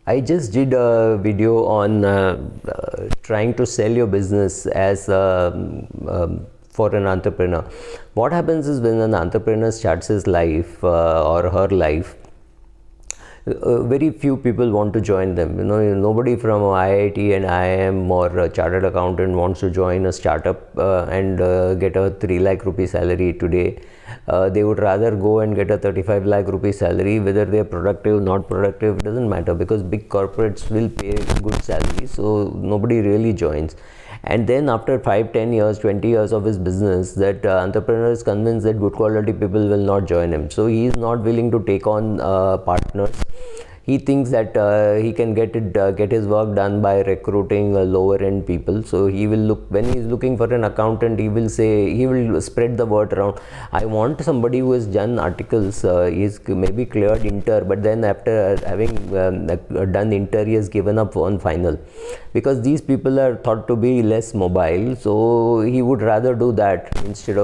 I just did a video on trying to sell your business as for an entrepreneur. What happens is when an entrepreneur starts his life or her life, very few people want to join them. Nobody from IIT and IIM or a chartered accountant wants to join a startup and get a 3 lakh rupee salary today. They would rather go and get a 35 lakh rupee salary. Whether they're productive, not productive, doesn't matter, because big corporates will pay good salary, so nobody really joins. And then after 5, 10 years, 20 years of his business, that entrepreneur is convinced that good quality people will not join him. So he is not willing to take on partners. He thinks that he can get his work done by recruiting lower end people. So he will look, when he is looking for an accountant, he will spread the word around. I want somebody who has done articles. He's maybe cleared inter, but then after having done inter, he has given up on final, because these people are thought to be less mobile. So he would rather do that instead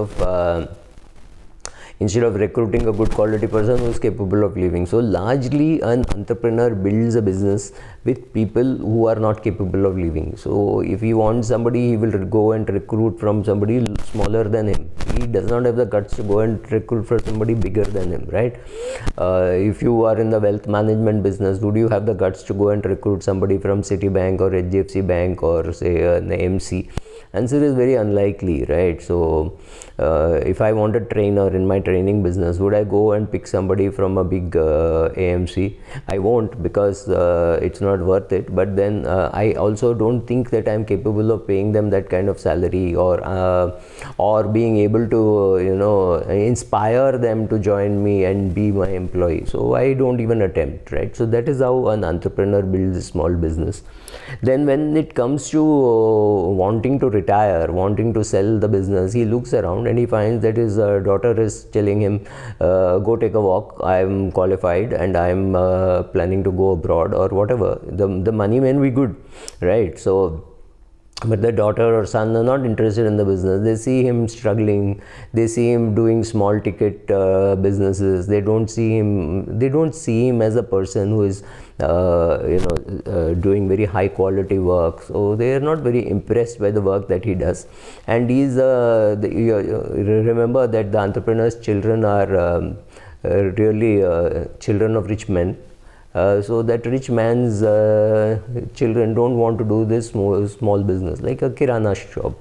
of recruiting a good quality person who is capable of living. So largely an entrepreneur builds a business with people who are not capable of living. So if he wants somebody, he will go and recruit from somebody smaller than him. He does not have the guts to go and recruit for somebody bigger than him, right? If you are in the wealth management business, would you have the guts to go and recruit somebody from Citibank or HDFC Bank or say an AMC? Answer is very unlikely, right? So if I want a trainer in my training business, would I go and pick somebody from a big AMC? I won't, because it's not worth it. But then I also don't think that I'm capable of paying them that kind of salary, or being able to inspire them to join me and be my employee. So I don't even attempt, right? So that is how an entrepreneur builds a small business. Then when it comes to wanting to retire, wanting to sell the business, he looks around and he finds that his daughter is telling him, go take a walk, I am qualified and I am planning to go abroad or whatever. The money may be good, right? So but the daughter or son are not interested in the business. They see him struggling. They see him doing small ticket businesses. They don't see him as a person who is doing very high quality work. So they are not very impressed by the work that he does. And he's remember that the entrepreneur's children are really children of rich men. So that rich man's children don't want to do this small business like a kirana shop,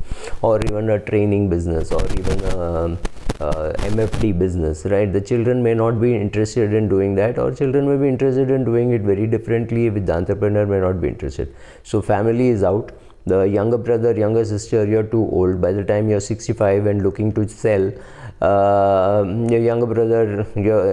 or even a training business, or even a MFD business, right? The children may not be interested in doing that, or children may be interested in doing it very differently, which the entrepreneur may not be interested. So family is out. The younger brother, younger sister, you're too old. By the time you're 65 and looking to sell, your younger brother,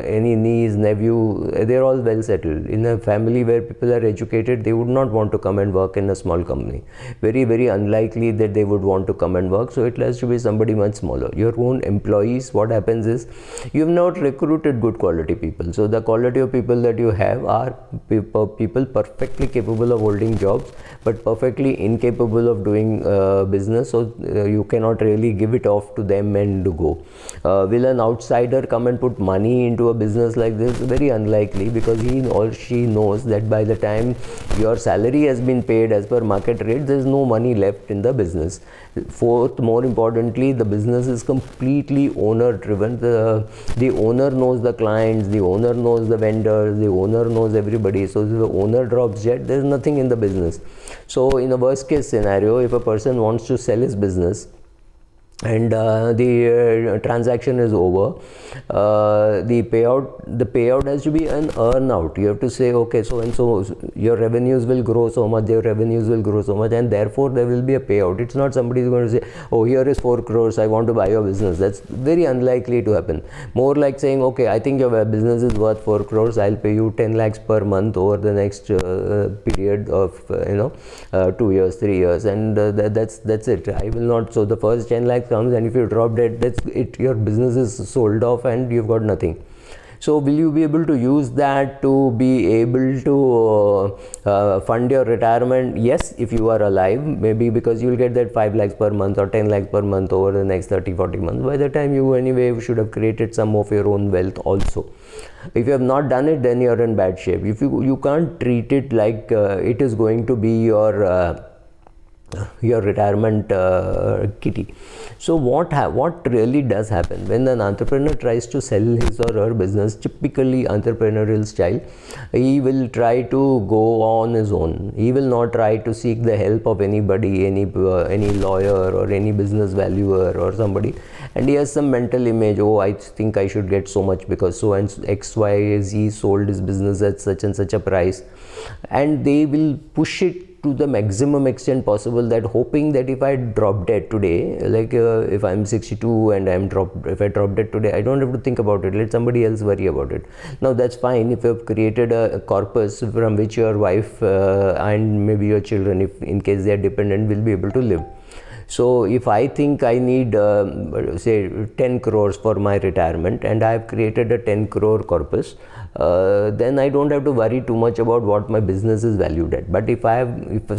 any niece, nephew, they're all well settled. In a family where people are educated, they would not want to come and work in a small company. Very, very unlikely that they would want to come and work. So it has to be somebody much smaller. Your own employees, what happens is, you have not recruited good quality people. So the quality of people that you have are people perfectly capable of holding jobs, but perfectly incapable of doing business. So you cannot really give it off to them and to go. Will an outsider come and put money into a business like this? Very unlikely, because he or she knows that by the time your salary has been paid as per market rate, there is no money left in the business. Fourth, more importantly, the business is completely owner driven. The owner knows the clients, the owner knows the vendors, the owner knows everybody. So if the owner drops dead, there is nothing in the business. So in a worst case scenario, if a person wants to sell his business and the transaction is over, the payout has to be an earn out. You have to say, okay, so and so your revenues will grow so much, your revenues will grow so much, and therefore there will be a payout. It's not somebody is going to say, oh, here is 4 crores, I want to buy your business. That's very unlikely to happen. More like saying, okay, I think your business is worth 4 crores, I'll pay you 10 lakhs per month over the next period of 2 years, 3 years, and that's it. I will not. So the first 10 lakhs comes, and if you drop dead, that's it. Your business is sold off and you've got nothing. So will you be able to use that to be able to fund your retirement? Yes, if you are alive, maybe, because you will get that 5 lakhs per month or 10 lakhs per month over the next 30-40 months. By the time you anyway should have created some of your own wealth also. If you have not done it, then you are in bad shape. If you can't treat it like it is going to be your retirement kitty. So what really does happen when an entrepreneur tries to sell his or her business, typically entrepreneurial style, he will try to go on his own. He will not try to seek the help of anybody, any lawyer or any business valuer or somebody, and he has some mental image, oh, I think I should get so much because so and XYZ sold his business at such and such a price, and they will push it to the maximum extent possible, that hoping that if I drop dead today, like if I'm 62 and if I drop dead today, I don't have to think about it, let somebody else worry about it. Now that's fine if you have created a corpus from which your wife and maybe your children, if in case they are dependent, will be able to live. So if I think I need say 10 crores for my retirement and I have created a 10 crore corpus, then I don't have to worry too much about what my business is valued at. But if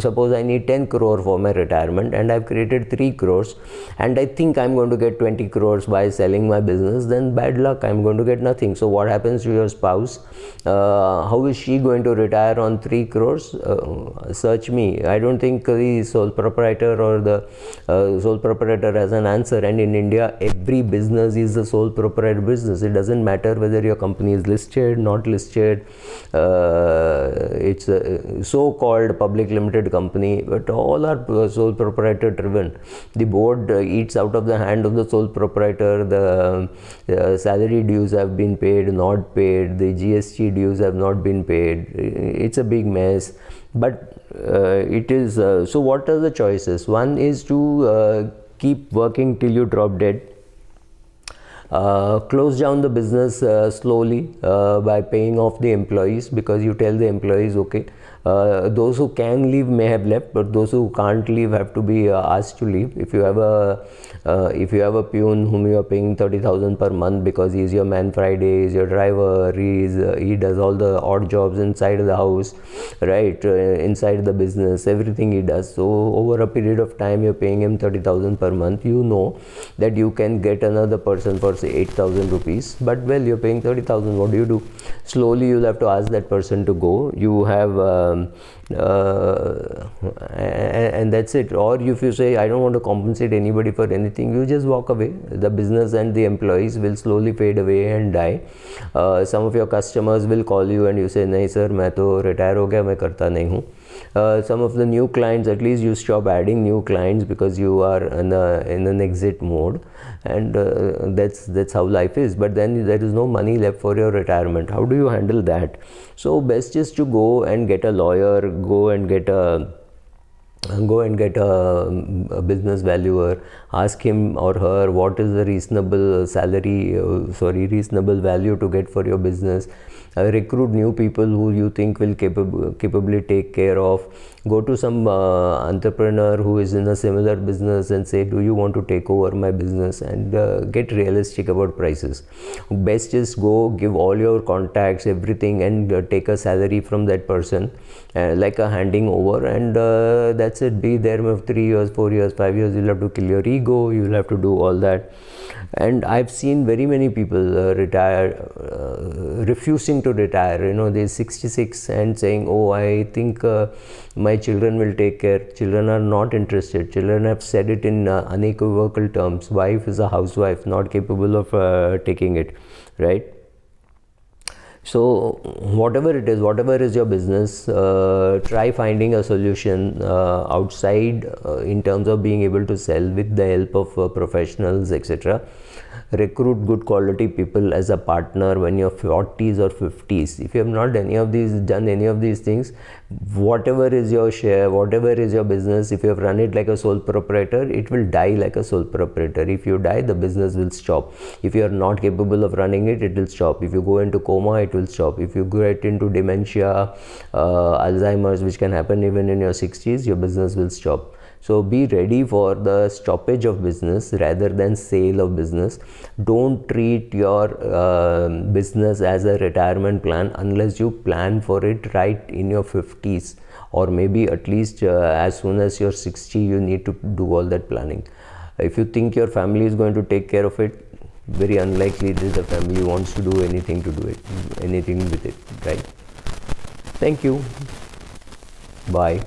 suppose I need 10 crore for my retirement and I've created 3 crores and I think I'm going to get 20 crores by selling my business, then bad luck, I'm going to get nothing. So what happens to your spouse? How is she going to retire on 3 crores? Search me. I don't think the sole proprietor or the sole proprietor has an answer. And in India, every business is a sole proprietor business. It doesn't matter whether your company is listed, not listed, it's a so-called public limited company, but all are sole proprietor driven. The board eats out of the hand of the sole proprietor. The salary dues have been paid, not paid, the GST dues have not been paid. It's a big mess. But it is so what are the choices? One is to keep working till you drop dead. Close down the business slowly by paying off the employees, because you tell the employees, okay, those who can leave may have left, but those who can't leave have to be asked to leave. If you have a peon whom you are paying 30,000 per month because he is your man Friday, is your driver, he does all the odd jobs inside the house, right, inside the business, everything he does. So over a period of time you're paying him 30,000 per month. You know that you can get another person for say 8,000 rupees, but well, you're paying 30,000. What do? Slowly you'll have to ask that person to go. You have and that's it. Or if you say, I don't want to compensate anybody for anything, you just walk away. The business and the employees will slowly fade away and die. Some of your customers will call you and you say, nahi sir, main to retire ho gaya, main karta nahi hu. Some of the new clients, at least you stop adding new clients because you are in an exit mode, and that's how life is. But then there is no money left for your retirement. How do you handle that? So best is to go and get a lawyer, go and get a business valuer, ask him or her what is the reasonable reasonable value to get for your business. Recruit new people who you think will capably take care of. Go to some entrepreneur who is in a similar business and say, do you want to take over my business, and get realistic about prices. Best is go give all your contacts, everything, and take a salary from that person, like a handing over, and that's it. Be there for 3 years, 4 years, 5 years. You'll have to kill your ego, you'll have to do all that. And I've seen very many people refusing to retire. You know, they're 66 and saying, oh, I think my children will take care. Children are not interested. Children have said it in unequivocal terms. Wife is a housewife, not capable of taking it, right? So whatever it is, whatever is your business, try finding a solution outside in terms of being able to sell with the help of professionals, etc. Recruit good quality people as a partner when you're 40s or 50s. If you have not done any of these things, whatever is your share, whatever is your business, if you have run it like a sole proprietor, it will die like a sole proprietor. If you die, the business will stop. If you are not capable of running it, it will stop. If you go into coma, it will stop. If you get into dementia, Alzheimer's, which can happen even in your 60s, your business will stop. So be ready for the stoppage of business rather than sale of business. Don't treat your business as a retirement plan unless you plan for it right in your 50s, or maybe at least as soon as you're 60 you need to do all that planning. If you think your family is going to take care of it, very unlikely the family wants to do anything with it, right? Thank you. Bye.